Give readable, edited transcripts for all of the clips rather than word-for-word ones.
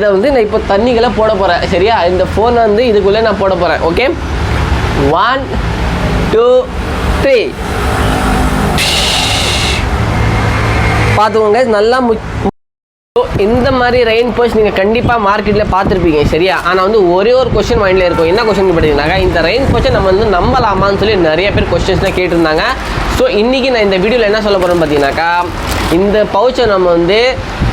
இதை வந்து நான் இப்போ தண்ணிகளை போட போகிறேன். சரியா, இந்த ஃபோனை வந்து இதுக்குள்ளே நான் போட போகிறேன். ஓகே, 1 2 3 பார்த்துக்கோங்க. நல்லா இந்த மாதிரி ரெயின் போஸ்ட் நீங்கள் கண்டிப்பாக மார்க்கெட்டில் பார்த்துருப்பீங்க. சரியா, ஆனால் வந்து ஒரே ஒரு கொஸ்டின் மைண்டில் இருக்கும். என்ன கொஸ்டின் பார்த்தீங்கன்னாக்கா, இந்த ரெயின் போஸ்ட்டை நம்ம வந்து நம்பலாமான்னு சொல்லி நிறைய பேர் கொஸ்டின்ஸ்லாம் கேட்டிருந்தாங்க. ஸோ இன்றைக்கி நான் இந்த வீடியோவில் என்ன சொல்ல போகிறேன்னு பார்த்தீங்கன்னாக்கா, இந்த பவுச்சை நம்ம வந்து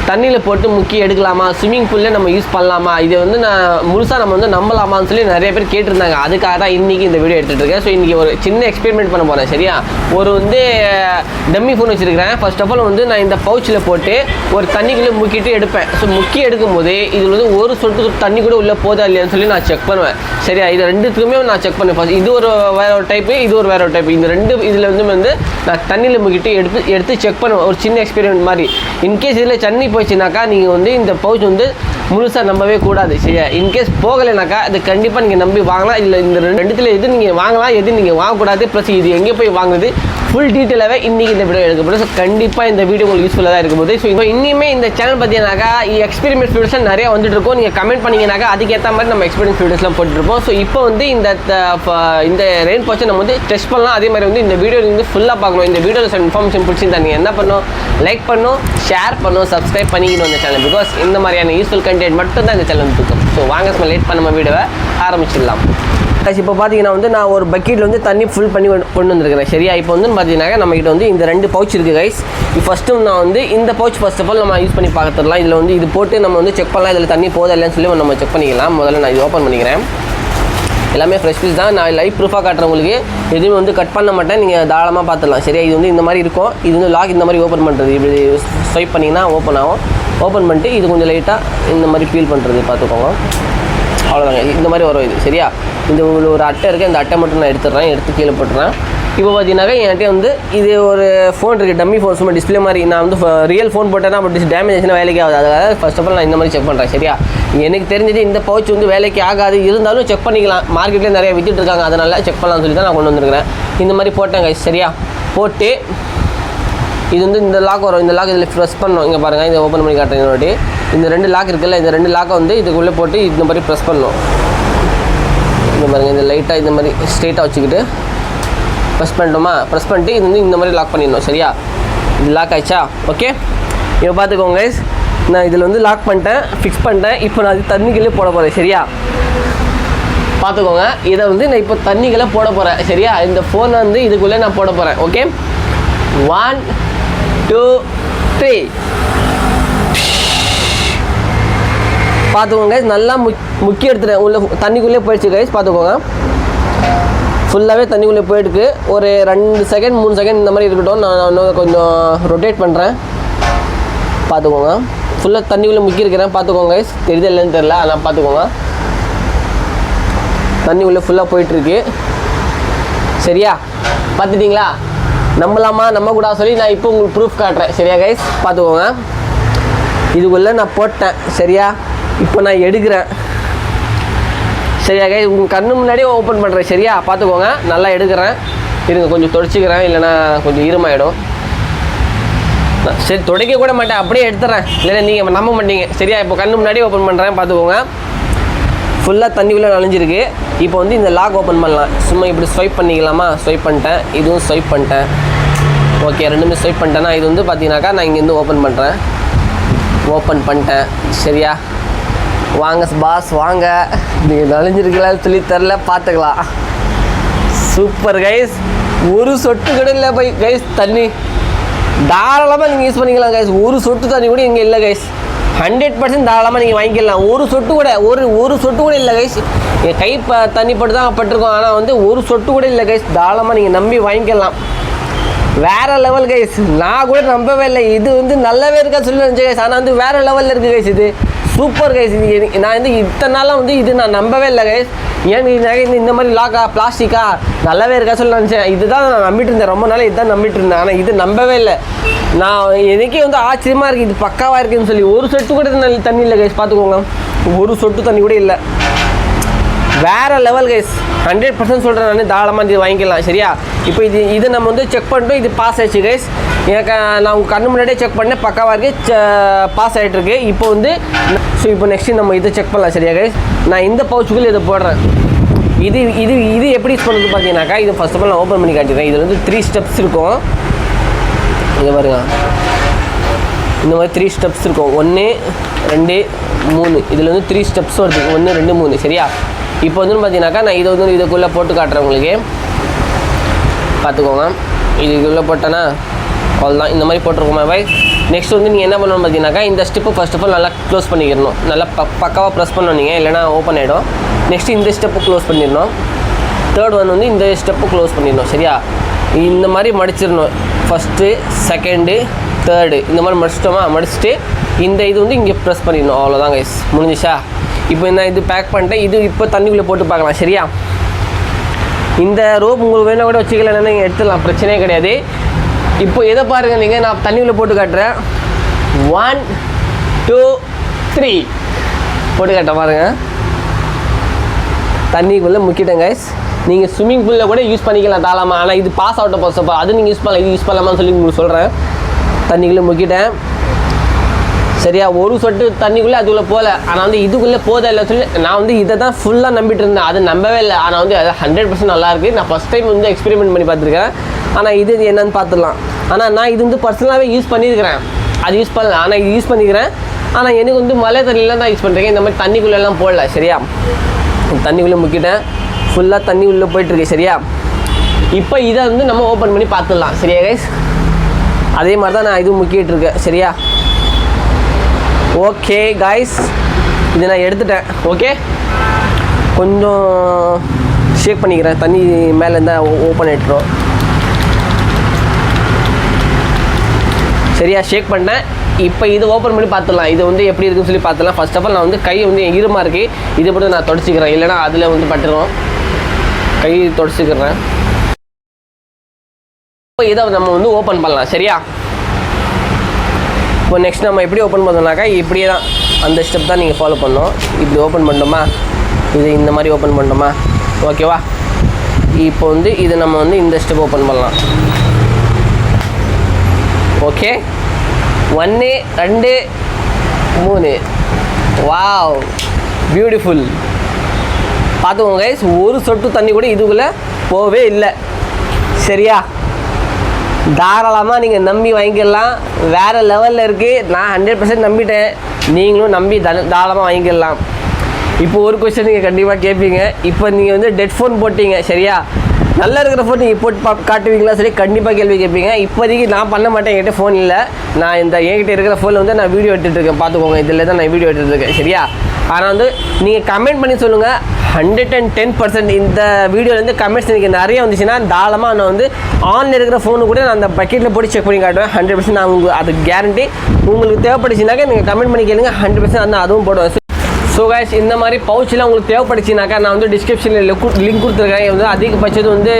தண்ணியில் போட்டு முக்கி எடுக்கலாமா, ஸ்விம்மிங் பூலில் நம்ம யூஸ் பண்ணலாமா, இதை வந்து நான் முழுசாக நம்ம வந்து நம்பலாமான்னு சொல்லி நிறைய பேர் கேட்டிருந்தாங்க. அதுக்காக தான் இன்றைக்கி இந்த வீடியோ எடுத்துகிட்டு இருக்கேன். ஸோ இன்றைக்கி ஒரு சின்ன எக்ஸ்பெரிமெண்ட் பண்ண போகிறேன். சரியா, ஒரு வந்து டம்மி ஃபோன் வச்சுருக்கிறேன். ஃபர்ஸ்ட் ஆஃப் ஆல் வந்து நான் இந்த பவுச்சில் போட்டு ஒரு தண்ணிக்குள்ளே முக்கிட்டு எடுப்பேன். ஸோ முக்கி எடுக்கும் போது இதில் வந்து ஒரு சொட்டு தண்ணி கூட உள்ளே போதா இல்லையான்னு சொல்லி நான் செக் பண்ணுவேன். சரியா, இது ரெண்டுத்துக்குமே நான் செக் பண்ணுவேன். ஃபர்ஸ்ட் இது ஒரு வேற ஒரு டைப்பு, இது ஒரு வேற ஒரு டைப்பு. இந்த ரெண்டு இதில் வந்து நான் தண்ணியில் முக்கிட்டு எடுத்து செக் பண்ணுவேன். ஒரு சின்ன எக்ஸ்பெரிமெண்ட் மாதிரி. இன்கேஸ் இதில் தண்ணி போச்சுனாக்கா நீங்கள் வந்து இந்த பவுச் வந்து முழுசாக நம்பவே கூடாது. சரியா, இன்கேஸ் போகலைனாக்கா அது கண்டிப்பாக நீங்கள் நம்பி வாங்கலாம். இல்லை இந்த ரெண்டுத்தில் எது நீங்கள் வாங்கலாம், எது நீங்கள் வாங்கக்கூடாது, ப்ளஸ் இது எங்கே போய் வாங்குறது, ஃபுல் டீட்டெயிலாகவே இன்றைக்கி இந்த வீடியோ எடுக்கப்படும். ஸோ கண்டிப்பாக இந்த வீடியோ உங்களுக்கு யூஸ்ஃபுல்லாக தான் இருக்கும்போது. ஸோ இப்போ இனிமேல் இந்த சேனல் பார்த்தீங்கன்னாக்கா எக்ஸ்பெரிமெண்ட் வீடியோஸ் நிறையா வந்துட்டு இருக்கும். நீங்கள் கமெண்ட் பண்ணிங்கனாக்கா அதுக்கேற்ற மாதிரி நம்ம எக்ஸ்பீரியன்ஸ் வீடியோஸ்லாம் போட்டுருப்போம். ஸோ இப்போ வந்து இந்த ரெயின் போஸ்ட்டை நம்ம வந்து டெஸ்ட் பண்ணலாம். அதே மாதிரி வந்து இந்த வீடியோ வந்து ஃபுல்லாக பார்க்கணும். இந்த வீடியோவில் இன்ஃபர்மேஷன் பிடிச்சிருந்தா நீங்கள் என்ன பண்ணணும், லைக் பண்ணணும், ஷேர் பண்ணணும், சப்ஸ்கிரைப் பண்ணிக்கணும் இந்த சேனல். பிகாஸ் இந்த மாதிரியான யூஸ்ஃபுல் கண்டென்ட் மட்டும் தான் இந்த சேனல் இருக்கும். ஸோ வாங்க நம்ம லேட் பண்ண வீடியோவை ஆரம்பிச்சிடலாம். இப்போ பார்த்தீங்கன்னா வந்து நான் ஒரு பக்கெட்டில் வந்து தண்ணி ஃபுல் பண்ணி கொண்டு வந்துருக்கிறேன். சரியா, இப்போ வந்து பார்த்தீங்கன்னா நம்மகிட்ட வந்து இந்த 2 பவுச் இருக்குது கைஸ். ஃபஸ்ட்டு நான் வந்து இந்த பவுச் ஃபர்ஸ்ட் ஆஃப் ஆல் நம்ம யூஸ் பண்ணி பார்த்துடலாம். இதில் வந்து இது போட்டு நம்ம வந்து செக் பண்ணலாம், இதில் தண்ணி போதா இல்லைன்னு சொல்லி நம்ம செக் பண்ணிக்கலாம். முதல்ல நான் இது ஓப்பன் பண்ணிக்கிறேன். எல்லாமே ஃப்ரெஷ் பீஸ் தான். நான் லைவ் ப்ரூஃபாக காட்டுறவங்களுக்கு எதுவும் வந்து கட் பண்ண மாட்டேன், நீங்கள் தாராளமாக பார்த்துடலாம். சரியா, இது வந்து இந்த மாதிரி இருக்கும். இது வந்து லாக் இந்த மாதிரி ஓப்பன் பண்ணுறது, இப்படி ஸ்வைப் பண்ணிங்கன்னா ஓப்பன் ஆகும். ஓப்பன் பண்ணிட்டு இது கொஞ்சம் லைட்டாக இந்த மாதிரி பீல் பண்ணுறது பார்த்துக்கோங்க. அவ்வளோதாங்க, இந்த மாதிரி வரும் இது. சரியா, இந்த ஒரு அட்டை இருக்குது, இந்த அட்டை மட்டும் நான் எடுத்து கீழே போட்டுறேன். இப்போ பார்த்தீங்கன்னாக்கா என்கிட்ட வந்து இது ஒரு ஃபோன் இருக்குது, டம்மி ஃபோன், சும்மா டிஸ்பிளே மாதிரி. நான் வந்து ரியல் ஃபோன் போட்டேன்னா அப்படி டேமேஜ் ஆச்சுன்னா வேலைக்கு ஆகுது. அதுக்காக ஃபர்ஸ்ட் ஆஃப் ஆல் நான் இந்த மாதிரி செக் பண்ணுறேன். சரியா, எனக்கு தெரிஞ்சது இந்த பவுச் வந்து வேலைக்கு ஆகாது, இருந்தாலும் செக் பண்ணிக்கலாம். மார்க்கெட்டில் நிறைய வித்துட்டு இருக்காங்க, அதனால் செக் பண்ணலாம்னு சொல்லி தான் நான் கொண்டு வந்துருக்கிறேன். இந்த மாதிரி போட்டேன் கைஸ். சரியா, போட்டு இது வந்து இந்த லாக் வரும். இந்த லாக் இதில் ப்ரெஸ் பண்ணணும். இங்கே பாருங்கள், இதை ஓப்பன் பண்ணி காட்டுறேன். இன்னொரு இந்த 2 லாக் இருக்குல்ல, இந்த 2 லாக்கை வந்து இதுக்குள்ளே போட்டு இந்த மாதிரி ப்ரெஸ் பண்ணணும். இந்த பாருங்கள், இந்த லைட்டாக இந்த மாதிரி ஸ்ட்ரெயிட்டாக வச்சுக்கிட்டு ப்ரெஸ் பண்ணிட்டோமா, ப்ரெஸ் பண்ணிட்டு இது வந்து இந்த மாதிரி லாக் பண்ணிடணும். சரியா, இது லாக் ஆயிடுச்சா? ஓகே, இப்போ பார்த்துக்கோங்க கைஸ், நான் இதில் வந்து லாக் பண்ணிட்டேன், ஃபிக்ஸ் பண்ணிட்டேன். இப்போ நான் அது தண்ணிக்குள்ளே போட போகிறேன். சரியா, பார்த்துக்கோங்க, இதை வந்து நான் இப்போ தண்ணிக்குள்ளே போட போகிறேன். சரியா, இந்த ஃபோனை வந்து இதுக்குள்ளே நான் போட போகிறேன். ஓகே, 1 2 3 பார்த்துக்கோங்க. நல்லா முக்கி எடுத்துட்டேன். உள்ள தண்ணிக்குள்ளே போயிடுச்சு கைஸ். பார்த்துக்கோங்க, ஃபுல்லாகவே தண்ணிக்குள்ளே போயிடுக்கு. ஒரு 2 செகண்ட் 3 செகண்ட் இந்த மாதிரி இருக்கட்டும். நான் இன்னும் கொஞ்சம் ரொட்டேட் பண்ணுறேன். பார்த்துக்கோங்க, ஃபுல்லாக தண்ணிக்குள்ளே முக்கியிருக்கிறேன். பார்த்துக்கோங்க கைஸ், தெரியுது இல்லைன்னு தெரில, ஆனால் பார்த்துக்கோங்க, தண்ணி உள்ளே ஃபுல்லாக போயிட்டுருக்கு. சரியா, பார்த்துட்டிங்களா? நம்பலாமா நம்பக்கூடாது சொல்லி நான் இப்போ உங்களுக்கு ப்ரூஃப் காட்டுறேன். சரியா கைஸ், பார்த்துக்கோங்க, இதுக்குள்ளே நான் போட்டேன். சரியா, இப்போ நான் எடுக்கிறேன். சரியா கைஸ், உங்கள் கண்ணு முன்னாடியே ஓப்பன் பண்ணுறேன். சரியா, பார்த்துக்கோங்க, நல்லா எடுக்கிறேன். இருங்க, கொஞ்சம் தொடச்சிக்கிறேன், இல்லைனா கொஞ்சம் ஈரமாயிடும். சரி, துடைக்க கூட மாட்டேன், அப்படியே எடுத்துறேன், இல்லைன்னா நீங்கள் நம்ப மாட்டீங்க. சரியா, இப்போ கண்ணு முன்னாடியே ஓப்பன் பண்ணுறேன். பார்த்துக்கோங்க, ஃபுல்லாக தண்ணிக்குள்ளே நனைஞ்சிருக்கு. இப்போ வந்து இந்த லாக் ஓப்பன் பண்ணலாம். சும்மா இப்படி ஸ்வைப் பண்ணிக்கலாமா? ஸ்வைப் பண்ணிட்டேன், இதுவும் ஸ்வைப் பண்ணிட்டேன். ஓகே, ரெண்டுமே ஸ்வைப் பண்ணிட்டேன்னா இது வந்து பார்த்தீங்கன்னாக்கா நான் இங்கேருந்து ஓப்பன் பண்ணுறேன். ஓப்பன் பண்ணிட்டேன். சரியா, வாங்க பாஸ் வாங்க, நீங்கள் நனைஞ்சிருக்கலான்னு சொல்லி தெரில, பார்த்துக்கலாம். சூப்பர் கைஸ், ஒரு சொட்டு கூட இல்லை போய் கைஸ். தண்ணி தாராளமாக நீங்கள் யூஸ் பண்ணிக்கலாம் கைஸ். ஒரு சொட்டு தண்ணி கூட இங்கே இல்லை கைஸ். 100% தாராளமாக நீங்கள் வாங்கிக்கலாம். ஒரு சொட்டு கூட ஒரு சொட்டு கூட இல்லை கைஸ். என் கை தண்ணி பட்டு தான் பட்டிருக்கோம், ஆனால் வந்து ஒரு சொட்டு கூட இல்லை கைஸ். தாராளமாக நீங்கள் நம்பி வாங்கிக்கலாம். வேறு லெவல் கைஸ், நான் கூட நம்பவே இல்லை. இது வந்து நல்லாவே இருக்கா சொல்லி நினச்சேன் கைஸ், ஆனால் வந்து வேறு லெவலில் இருக்குது கைஸ். இது சூப்பர் கைஸ். இது நான் வந்து இத்தனை நாளாக வந்து இது நான் நம்பவே இல்லை கைஸ். ஏன் இந்த மாதிரி லாக்கா பிளாஸ்டிக்கா நல்லாவே இருக்கா சொல்லி நினச்சேன். இதுதான் நான் நம்பிட்டு இருந்தேன், ரொம்ப நாள் இதுதான் நம்பிட்டு இருந்தேன். ஆனால் இது நம்பவே இல்லை. நான் எனக்கே வந்து ஆச்சரியமாக இருக்குது, இது பக்காவாக இருக்குதுன்னு சொல்லி. ஒரு சொட்டு கூட தண்ணி இல்லை கைஸ். பார்த்துக்கோங்க, ஒரு சொட்டு தண்ணி கூட இல்லை. வேறு லெவல் கைஸ், 100% சொல்கிறேன் நான், தாராளமாக இது வாங்கிக்கலாம். சரியா, இப்போ இது நம்ம வந்து செக் பண்ணிட்டோம், இது பாஸ் ஆயிடுச்சு கைஸ். எனக்கு நான் உங்கள் கண்ணு முன்னாடியே செக் பண்ணேன், பக்காவாக இருக்குது, பாஸ் ஆகிட்டுருக்கு. இப்போ வந்து ஸோ இப்போ நெக்ஸ்ட்டு நம்ம இதை செக் பண்ணலாம் சரியா கைஸ். நான் இந்த பவுச்சுக்குள்ளே இதை போடுறேன். இது இது இது எப்படி யூஸ் பண்ணுறது பார்த்தீங்கன்னாக்கா, இது ஃபர்ஸ்ட் ஆஃப் ஆல் நான் ஓப்பன் பண்ணி காட்டிடுறேன். இதில் வந்து 3 ஸ்டெப்ஸ் இருக்கும். இங்கே பாருங்க, இந்த மாதிரி 3 ஸ்டெப்ஸ் இருக்கும். 1 2 3. இதில் வந்து 3 ஸ்டெப்ஸ் வருது. 1 2 3 சரியா. இப்போ வந்து பார்த்தீங்கன்னாக்கா நான் இதை வந்து இதுக்குள்ளே போட்டு காட்டுறேன் உங்களுக்கு, பார்த்துக்கோங்க. இதுக்குள்ளே போட்டேன்னா அவ்வளோதான், இந்த மாதிரி போட்டிருக்கோமா பாய். நெக்ஸ்ட் வந்து நீங்கள் என்ன பண்ணணும் பார்த்தீங்கன்னாக்கா, இந்த ஸ்டெப்பு ஃபர்ஸ்ட் ஆஃப் ஆல் நல்லா க்ளோஸ் பண்ணிக்கிறணும். நல்லா பக்காவாக ப்ரெஸ் பண்ணணும் நீங்கள், இல்லைனா ஓப்பன் ஆகிடும். நெக்ஸ்ட்டு இந்த ஸ்டெப்பு க்ளோஸ் பண்ணிடணும். தேர்ட் ஒன் வந்து இந்த ஸ்டெப்பு க்ளோஸ் பண்ணிடணும் சரியா. இந்த மாதிரி மடிச்சிடணும். ஃபஸ்ட்டு செகண்டு தேர்டு இந்த மாதிரி மடிச்சிட்டோமா, மடிச்சுட்டு இந்த இது வந்து இங்கே ப்ரெஸ் பண்ணிடணும். அவ்வளோதான் கைஸ், முடிஞ்சிச்சா. இப்போ நான் இது பேக் பண்ணிட்டேன். இது இப்போ தண்ணிக்குள்ளே போட்டு பார்க்கலாம் சரியா. இந்த ரோப் உங்களுக்கு வேணால் கூட வச்சுக்கலன்னா நீங்கள் எடுத்துடலாம், பிரச்சனையே கிடையாது. இப்போ எதை பாருங்கள் நீங்கள், நான் தண்ணிக்குள்ளே போட்டு காட்டுறேன். 1 2 3 போட்டு காட்டுறேன் பாருங்கள். தண்ணிக்குள்ளே முக்கிட்டேன் கைஸ். நீங்கள் ஸ்விம்மிங் பூலில் கூட யூஸ் பண்ணிக்கலாம் தாராளமாக. ஆனால் இது பாஸ் அவுட் போஸ்ட், அது நீங்கள் யூஸ் பண்ணலாம், இது யூஸ் பண்ணலாமான்னு சொல்லி உங்களுக்கு சொல்கிறேன். தண்ணிக்குள்ளே முக்கிட்டேன் சரியா. ஒரு சொட்டு தண்ணிக்குள்ளே அதுக்குள்ளே போகல. ஆனால் வந்து இதுக்குள்ளே போதா இல்லை சொல்லி நான் வந்து இதை தான் ஃபுல்லாக நம்பிட்டு இருந்தேன். அது நம்பவே இல்லை. ஆனால் வந்து அது 100% நல்லாயிருக்கு. நான் ஃபஸ்ட் டைம் வந்து எக்ஸ்பெரிமெண்ட் பண்ணி பார்த்துருக்கேன். ஆனால் இது என்னன்னு பார்த்துடலாம். ஆனால் நான் இது வந்து பர்சனலாகவே யூஸ் பண்ணியிருக்கிறேன். அது யூஸ் பண்ணல, ஆனால் இது யூஸ் பண்ணிக்கிறேன். ஆனால் எனக்கு வந்து மழை தண்ணியில் தான் யூஸ் பண்ணுறேன். இந்த மாதிரி தண்ணிக்குள்ளெல்லாம் போடல சரியா. தண்ணிக்குள்ளே முக்கிட்டேன், ஃபுல்லாக தண்ணி உள்ளே போயிட்டுருக்கு சரியா. இப்போ இதை வந்து நம்ம ஓப்பன் பண்ணி பார்த்துடலாம் சரியா கைஸ். அதே மாதிரி தான் நான் இதுவும் முக்கிட்டுருக்கேன் சரியா. ஓகே கைஸ், இது நான் எடுத்துட்டேன். ஓகே, கொஞ்சம் ஷேக் பண்ணிக்கிறேன். தண்ணி மேலே இருந்தால் ஓப்பன் ஆகிட்டுரும் சரியா. ஷேக் பண்ணேன். இப்போ இது ஓப்பன் பண்ணி பார்த்துடலாம். இது வந்து எப்படி இருக்குன்னு சொல்லி பார்த்துலாம். ஃபர்ஸ்ட் ஆஃப் ஆல் நான் வந்து கை வந்து ஈரமாக இருக்குது, இதை மட்டும் நான் தொடச்சிக்கிறேன், இல்லைனா அதில் வந்து பட்டுரும். கை தொடச்சிக்கிறேன். இப்போ இதை நம்ம வந்து ஓப்பன் பண்ணலாம் சரியா. இப்போ நெக்ஸ்ட் நம்ம எப்படி ஓப்பன் பண்ணோம்னாக்கா, இப்படியே தான் அந்த ஸ்டெப் தான் நீங்கள் ஃபாலோ பண்ணணும். இப்படி ஓப்பன் பண்ணோமா, இது இந்த மாதிரி ஓப்பன் பண்ணோமா, ஓகேவா. இப்போ வந்து இது நம்ம வந்து இந்த ஸ்டெப் ஓப்பன் பண்ணலாம். ஓகே, 1 2 3. Wow, beautiful. பார்த்துக்கோங்க கைஸ், ஒரு சொட்டு தண்ணி கூட இதுக்குள்ளே போகவே இல்லை சரியா. தாராளமாக நீங்கள் நம்பி வாங்கிக்கலாம். வேறு லெவலில் இருக்குது. நான் 100% நம்பிட்டேன், நீங்களும் நம்பி தாராளமாக வாங்கிக்கலாம். இப்போ ஒரு கொஸ்டின் நீங்கள் கண்டிப்பாக கேட்பீங்க. இப்போ நீங்கள் வந்து டெட் ஃபோன் போட்டிங்க சரியா. நல்லா இருக்கிற ஃபோன் நீங்கள் போட்டு காட்டுவீங்களா சரி, கண்டிப்பாக கேள்வி கேட்பீங்க. இப்போதைக்கு நான் பண்ண மாட்டேன், என்கிட்ட ஃபோன் இல்லை. நான் இந்த என்கிட்ட இருக்கிற ஃபோனில் வந்து நான் வீடியோ எடுத்துகிட்ருக்கேன், பார்த்துக்கோங்க. இதில் தான் நான் வீடியோ எடுத்துகிட்ருக்கேன் சரியா. ஆனால் வந்து நீங்கள் கமெண்ட் பண்ணி சொல்லுங்கள். 110% இந்த வீடியோலேருந்து கமெண்ட்ஸ் எனக்கு நிறைய வந்துச்சுன்னா தாராளமாக நான் வந்து ஆன்லைன் இருக்கிற ஃபோனு கூட நான் அந்த பக்கெட்டில் போட்டு செக் பண்ணி காட்டுவேன். 100% நான் உங்களுக்கு அது கேரண்டி. உங்களுக்கு தேவைப்படுச்சுனாக்கா நீங்கள் கமெண்ட் பண்ணி கேளுங்க, 100% நான் அதுவும் போடுவேன். ஸோ கைஸ், இந்த மாதிரி பவுச்செலாம் உங்களுக்கு தேவைப்படுச்சுனாக்கா நான் வந்து டிஸ்கிரிப்ஷனில் லிங்க் கொடுத்துருக்கேன். வந்து அதிகபட்சது வந்து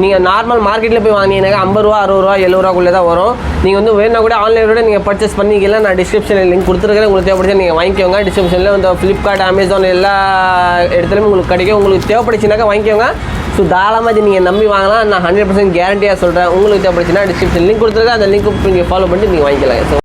நீங்கள் நார்மல் மார்க்கெட்டில் போய் வாங்கினீங்கன்னாக்கா 50 ரூபா 60 ரூபா 70 ரூபாக்குள்ளே தான் வரும். நீங்கள் வந்து வேணா கூட ஆன்லைனோட நீங்கள் பர்ச்சேஸ் பண்ணிக்கலாம். நான் டிஸ்கிரிப்ஷனில் லிங்க் கொடுத்துருக்கேன். உங்களுக்கு தேவைப்படுச்சு நீங்கள் வாங்கிக்கோங்க. டிஸ்கிரிப்ஷனில் வந்து ஃப்ளிப்கார்ட், அமேசான் எல்லா இடத்துலையும் உங்களுக்கு கிடைக்கும். உங்களுக்கு தேவைப்படுச்சுனாக்கா வாங்கிக்கோங்க. ஸோ தாராளமாக இது நீங்கள் நம்பி வாங்கலாம். நான் 100% கேரண்டியாக சொல்கிறேன். உங்களுக்கு தேவைப்படுச்சுன்னா டிஸ்கிரிப்ஷன் லிங்க் கொடுத்துருக்கேன். அந்த லிங்க் நீங்கள் ஃபாலோ பண்ணிட்டு நீங்கள் வாங்கிக்கலாம். ஸோ